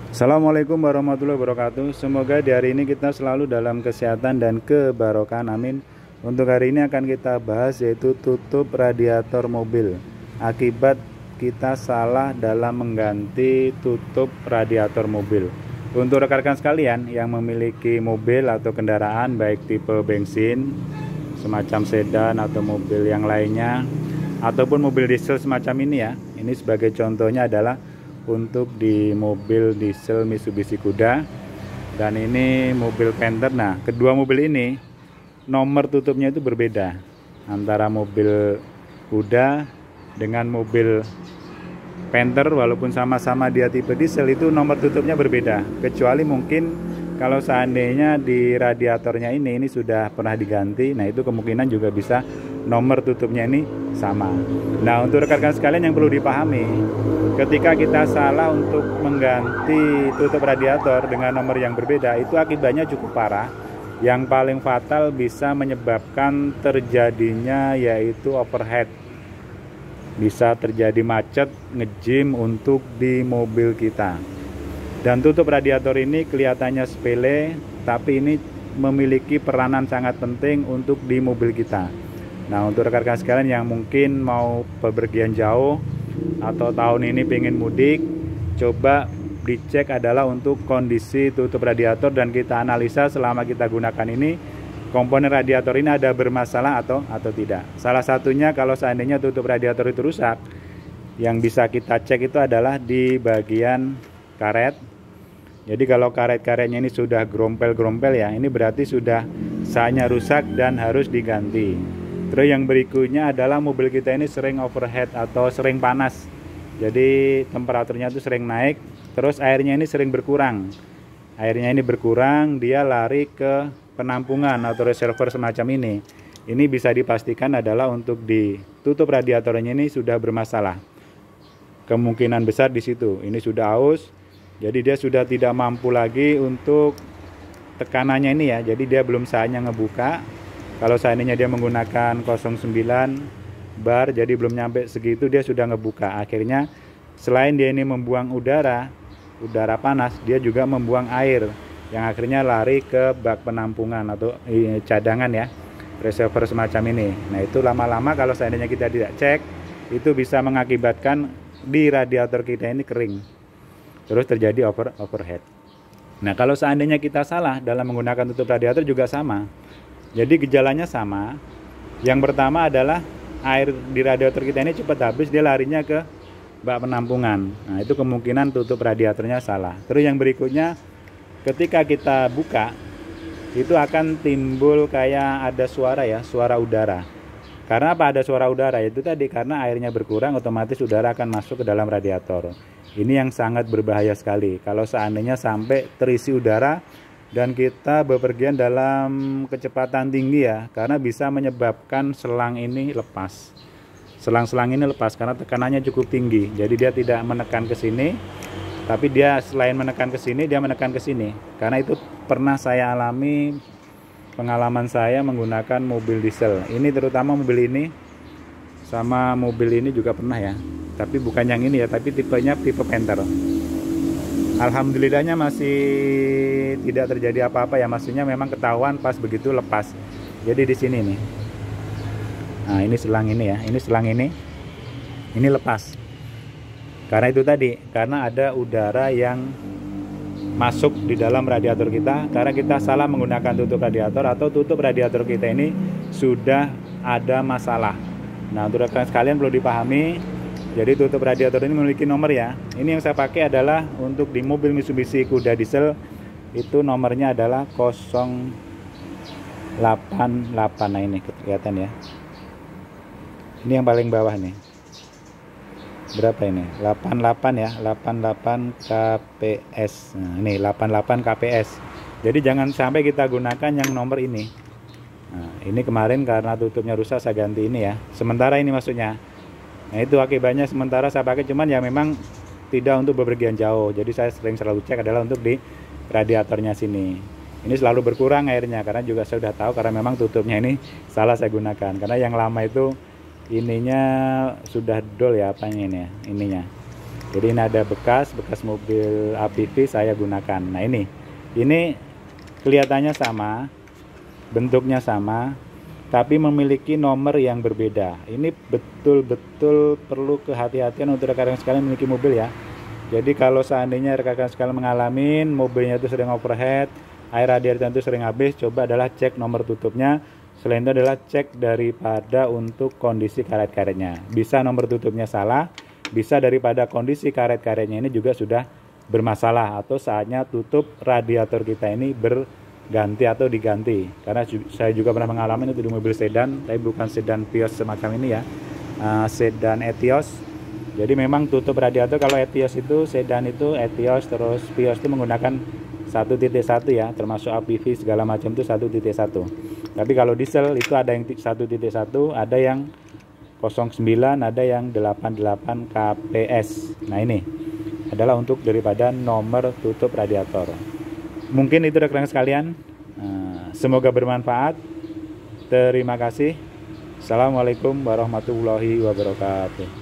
Assalamualaikum warahmatullahi wabarakatuh. Semoga di hari ini kita selalu dalam kesehatan dan kebarokahan, amin. Untuk hari ini akan kita bahas yaitu tutup radiator mobil. Akibat kita salah dalam mengganti tutup radiator mobil. Untuk rekan-rekan sekalian yang memiliki mobil atau kendaraan baik tipe bensin semacam sedan atau mobil yang lainnya ataupun mobil diesel semacam ini ya. Ini sebagai contohnya adalah untuk di mobil diesel Mitsubishi Kuda dan ini mobil Panther. Nah, kedua mobil ini nomor tutupnya itu berbeda antara mobil Kuda dengan mobil Panther. Walaupun sama-sama dia tipe diesel, itu nomor tutupnya berbeda, kecuali mungkin kalau seandainya di radiatornya ini sudah pernah diganti. Nah, itu kemungkinan juga bisa nomor tutupnya ini sama. Nah, untuk rekan-rekan sekalian yang perlu dipahami, ketika kita salah untuk mengganti tutup radiator dengan nomor yang berbeda, itu akibatnya cukup parah. Yang paling fatal bisa menyebabkan terjadinya yaitu overheat. Bisa terjadi macet, ngejim untuk di mobil kita. Dan tutup radiator ini kelihatannya sepele, tapi ini memiliki peranan sangat penting untuk di mobil kita. Nah, untuk rekan-rekan sekalian yang mungkin mau bepergian jauh atau tahun ini pengen mudik, coba dicek adalah untuk kondisi tutup radiator dan kita analisa selama kita gunakan ini komponen radiator ini ada bermasalah atau tidak. Salah satunya kalau seandainya tutup radiator itu rusak, yang bisa kita cek itu adalah di bagian karet. Jadi kalau karet-karetnya ini sudah grompel-grompel ya, ini berarti sudah saatnya rusak dan harus diganti. Terus yang berikutnya adalah mobil kita ini sering overheat atau sering panas. Jadi temperaturnya itu sering naik, terus airnya ini sering berkurang. Airnya ini berkurang, dia lari ke penampungan atau reservoir semacam ini. Ini bisa dipastikan adalah untuk ditutup radiatornya ini sudah bermasalah. Kemungkinan besar di situ. Ini sudah aus, jadi dia sudah tidak mampu lagi untuk tekanannya ini ya. Jadi dia belum saatnya ngebuka. Kalau seandainya dia menggunakan 09 bar, jadi belum nyampe segitu dia sudah ngebuka. Akhirnya selain dia ini membuang udara panas, dia juga membuang air yang akhirnya lari ke bak penampungan atau cadangan ya, reservoir semacam ini. Nah, itu lama-lama kalau seandainya kita tidak cek, itu bisa mengakibatkan di radiator kita ini kering. Terus terjadi overheat. Nah, kalau seandainya kita salah dalam menggunakan tutup radiator juga sama. Jadi gejalanya sama. Yang pertama adalah air di radiator kita ini cepat habis, dia larinya ke bak penampungan. Nah, itu kemungkinan tutup radiatornya salah. Terus yang berikutnya, ketika kita buka, itu akan timbul kayak ada suara ya, suara udara. Karena apa ada suara udara? Itu tadi karena airnya berkurang, otomatis udara akan masuk ke dalam radiator. Ini yang sangat berbahaya sekali. Kalau seandainya sampai terisi udara dan kita bepergian dalam kecepatan tinggi ya, karena bisa menyebabkan selang ini lepas. Selang-selang ini lepas karena tekanannya cukup tinggi. Jadi dia tidak menekan ke sini, tapi dia selain menekan ke sini, dia menekan ke sini. Karena itu pernah saya alami, pengalaman saya menggunakan mobil diesel. Ini terutama mobil ini sama mobil ini juga pernah ya. Tapi bukan yang ini ya, tapi tipenya tipe Panther. Alhamdulillahnya masih tidak terjadi apa-apa ya, maksudnya memang ketahuan pas begitu lepas. Jadi di sini nih. Nah, ini selang ini ya, ini selang ini lepas. Karena itu tadi, karena ada udara yang masuk di dalam radiator kita, karena kita salah menggunakan tutup radiator atau tutup radiator kita ini sudah ada masalah. Nah, untuk rekan sekalian perlu dipahami. Jadi tutup radiator ini memiliki nomor ya. Ini yang saya pakai adalah untuk di mobil Mitsubishi Kuda diesel, itu nomornya adalah 088. Nah, ini kelihatan ya. Ini yang paling bawah nih. Berapa ini? 88 ya, 88 kps. Nah, ini 88 kps. Jadi jangan sampai kita gunakan yang nomor ini. Nah, ini kemarin karena tutupnya rusak saya ganti ini ya. Sementara ini maksudnya. Nah, itu akibatnya sementara saya pakai, cuman ya memang tidak untuk bepergian jauh. Jadi saya selalu cek adalah untuk di radiatornya sini. Ini selalu berkurang airnya karena juga saya sudah tahu karena memang tutupnya ini salah saya gunakan. Karena yang lama itu ininya sudah dol ya, apanya ini ya, ininya. Jadi ini ada bekas mobil APV saya gunakan. Nah ini kelihatannya sama, bentuknya sama, tapi memiliki nomor yang berbeda. Ini betul-betul perlu kehati-hatian untuk rekan-rekan sekalian memiliki mobil ya. Jadi kalau seandainya rekan-rekan sekalian mengalami mobilnya itu sering overheat, air radiator itu sering habis, coba adalah cek nomor tutupnya. Selain itu adalah cek daripada untuk kondisi karet-karetnya. Bisa nomor tutupnya salah, bisa daripada kondisi karet-karetnya ini juga sudah bermasalah, atau saatnya tutup radiator kita ini berganti atau diganti. Karena saya juga pernah mengalami itu di mobil sedan, tapi bukan sedan Vios semacam ini ya, sedan Etios. Jadi memang tutup radiator kalau Etios itu, sedan itu Etios, terus Vios itu menggunakan 1.1 ya, termasuk APV segala macam itu 1.1. Tapi kalau diesel itu ada yang 1.1, ada yang 09, ada yang 88 kps. Nah ini adalah untuk daripada nomor tutup radiator. Mungkin itu rekan-rekan sekalian, semoga bermanfaat. Terima kasih. Assalamualaikum warahmatullahi wabarakatuh.